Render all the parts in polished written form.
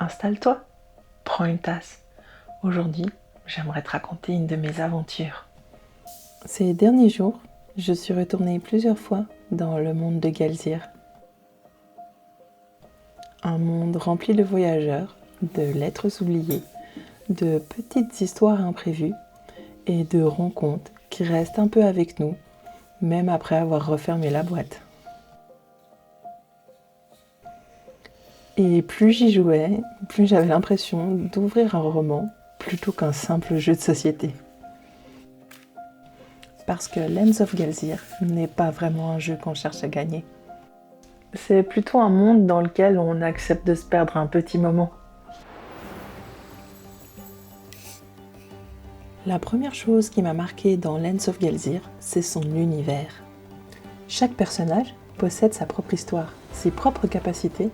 Installe-toi, prends une tasse. Aujourd'hui, j'aimerais te raconter une de mes aventures. Ces derniers jours, je suis retournée plusieurs fois dans le monde de Galzir. Un monde rempli de voyageurs, de lettres oubliées, de petites histoires imprévues et de rencontres qui restent un peu avec nous, même après avoir refermé la boîte. Et plus j'y jouais, plus j'avais l'impression d'ouvrir un roman plutôt qu'un simple jeu de société. Parce que Lands of Galzir n'est pas vraiment un jeu qu'on cherche à gagner. C'est plutôt un monde dans lequel on accepte de se perdre un petit moment. La première chose qui m'a marquée dans Lands of Galzir, c'est son univers. Chaque personnage possède sa propre histoire, ses propres capacités,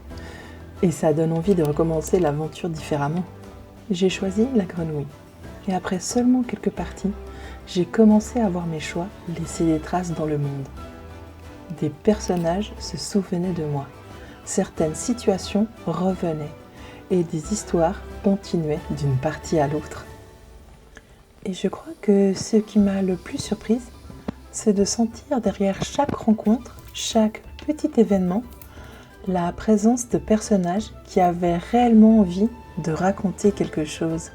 et ça donne envie de recommencer l'aventure différemment. J'ai choisi la grenouille, et après seulement quelques parties, j'ai commencé à voir mes choix laisser des traces dans le monde. Des personnages se souvenaient de moi, certaines situations revenaient, et des histoires continuaient d'une partie à l'autre. Et je crois que ce qui m'a le plus surprise, c'est de sentir derrière chaque rencontre, chaque petit événement, la présence de personnages qui avaient réellement envie de raconter quelque chose.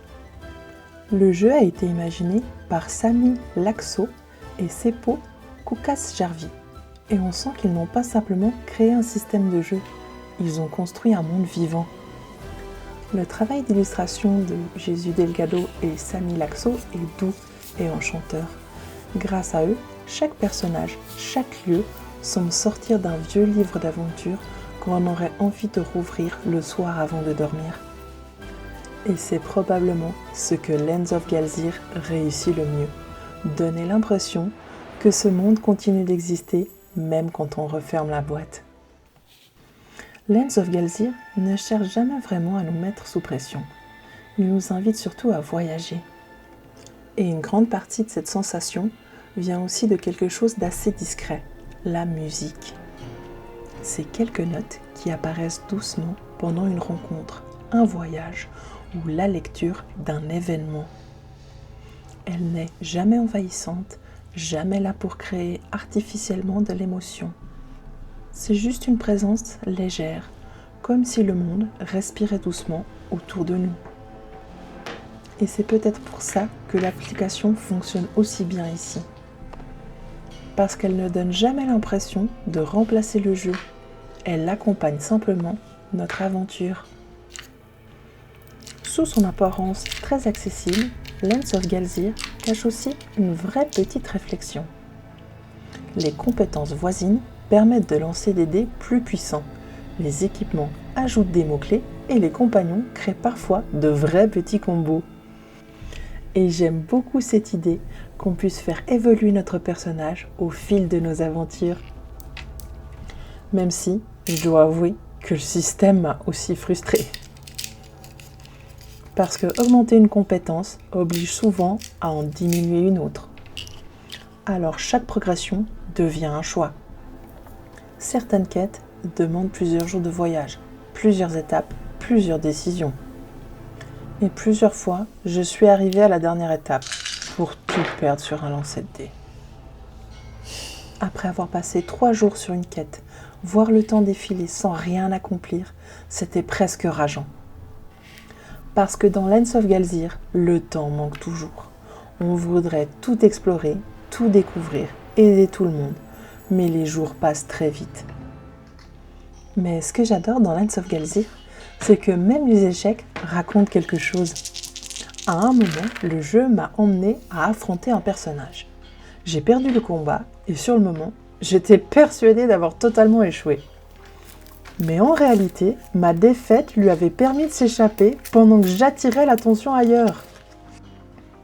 Le jeu a été imaginé par Sami Laxo et Seppo Kukkasjärvi. Et on sent qu'ils n'ont pas simplement créé un système de jeu, ils ont construit un monde vivant. Le travail d'illustration de Jésus Delgado et Sami Laxo est doux et enchanteur. Grâce à eux, chaque personnage, chaque lieu semble sortir d'un vieux livre d'aventure qu'on aurait envie de rouvrir le soir avant de dormir. Et c'est probablement ce que Lands of Galzir réussit le mieux, donner l'impression que ce monde continue d'exister même quand on referme la boîte. Lands of Galzir ne cherche jamais vraiment à nous mettre sous pression. Il nous invite surtout à voyager. Et une grande partie de cette sensation vient aussi de quelque chose d'assez discret, la musique. Ces quelques notes qui apparaissent doucement pendant une rencontre, un voyage ou la lecture d'un événement. Elle n'est jamais envahissante, jamais là pour créer artificiellement de l'émotion. C'est juste une présence légère, comme si le monde respirait doucement autour de nous. Et c'est peut-être pour ça que l'application fonctionne aussi bien ici. Parce qu'elle ne donne jamais l'impression de remplacer le jeu. Elle accompagne simplement notre aventure. Sous son apparence très accessible, Lands of Galzir cache aussi une vraie petite réflexion. Les compétences voisines permettent de lancer des dés plus puissants. Les équipements ajoutent des mots-clés et les compagnons créent parfois de vrais petits combos. Et j'aime beaucoup cette idée qu'on puisse faire évoluer notre personnage au fil de nos aventures. Même si, je dois avouer que le système m'a aussi frustrée. Parce que augmenter une compétence oblige souvent à en diminuer une autre. Alors chaque progression devient un choix. Certaines quêtes demandent plusieurs jours de voyage, plusieurs étapes, plusieurs décisions. Et plusieurs fois, je suis arrivée à la dernière étape pour tout perdre sur un lancer de dés. Après avoir passé 3 jours sur une quête, voir le temps défiler sans rien accomplir, c'était presque rageant. Parce que dans Lands of Galzir, le temps manque toujours. On voudrait tout explorer, tout découvrir, aider tout le monde, mais les jours passent très vite. Mais ce que j'adore dans Lands of Galzir, c'est que même les échecs racontent quelque chose. À un moment, le jeu m'a emmené à affronter un personnage. J'ai perdu le combat et sur le moment, j'étais persuadée d'avoir totalement échoué. Mais en réalité, ma défaite lui avait permis de s'échapper pendant que j'attirais l'attention ailleurs.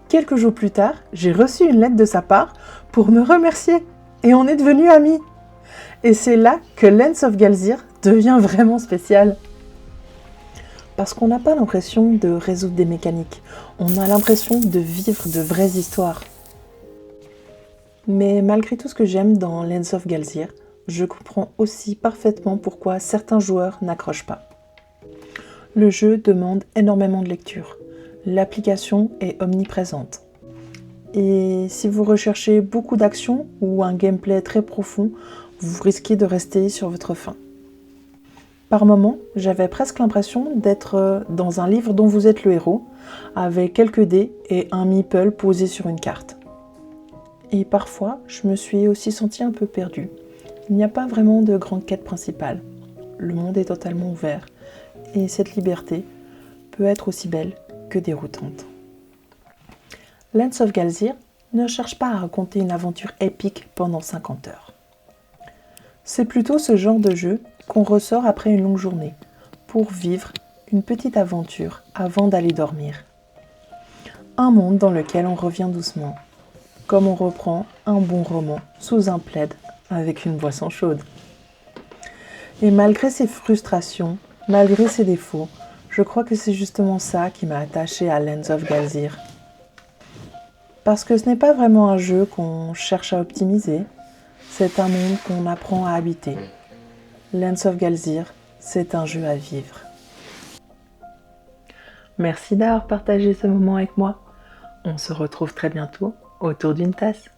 Quelques jours plus tard, j'ai reçu une lettre de sa part pour me remercier et on est devenus amis. Et c'est là que Lands of Galzir devient vraiment spécial. Parce qu'on n'a pas l'impression de résoudre des mécaniques, on a l'impression de vivre de vraies histoires. Mais malgré tout ce que j'aime dans Lands of Galzir, je comprends aussi parfaitement pourquoi certains joueurs n'accrochent pas. Le jeu demande énormément de lecture. L'application est omniprésente. Et si vous recherchez beaucoup d'action ou un gameplay très profond, vous risquez de rester sur votre faim. Par moments, j'avais presque l'impression d'être dans un livre dont vous êtes le héros, avec quelques dés et un meeple posé sur une carte. Et parfois, je me suis aussi sentie un peu perdue. Il n'y a pas vraiment de grande quête principale. Le monde est totalement ouvert, et cette liberté peut être aussi belle que déroutante. Lands of Galzir ne cherche pas à raconter une aventure épique pendant 50 heures. C'est plutôt ce genre de jeu qu'on ressort après une longue journée, pour vivre une petite aventure avant d'aller dormir. Un monde dans lequel on revient doucement, comme on reprend un bon roman sous un plaid avec une boisson chaude. Et malgré ses frustrations, malgré ses défauts, je crois que c'est justement ça qui m'a attachée à Lands of Galzir. Parce que ce n'est pas vraiment un jeu qu'on cherche à optimiser, c'est un monde qu'on apprend à habiter. Lands of Galzir, c'est un jeu à vivre. Merci d'avoir partagé ce moment avec moi. On se retrouve très bientôt autour d'une tasse.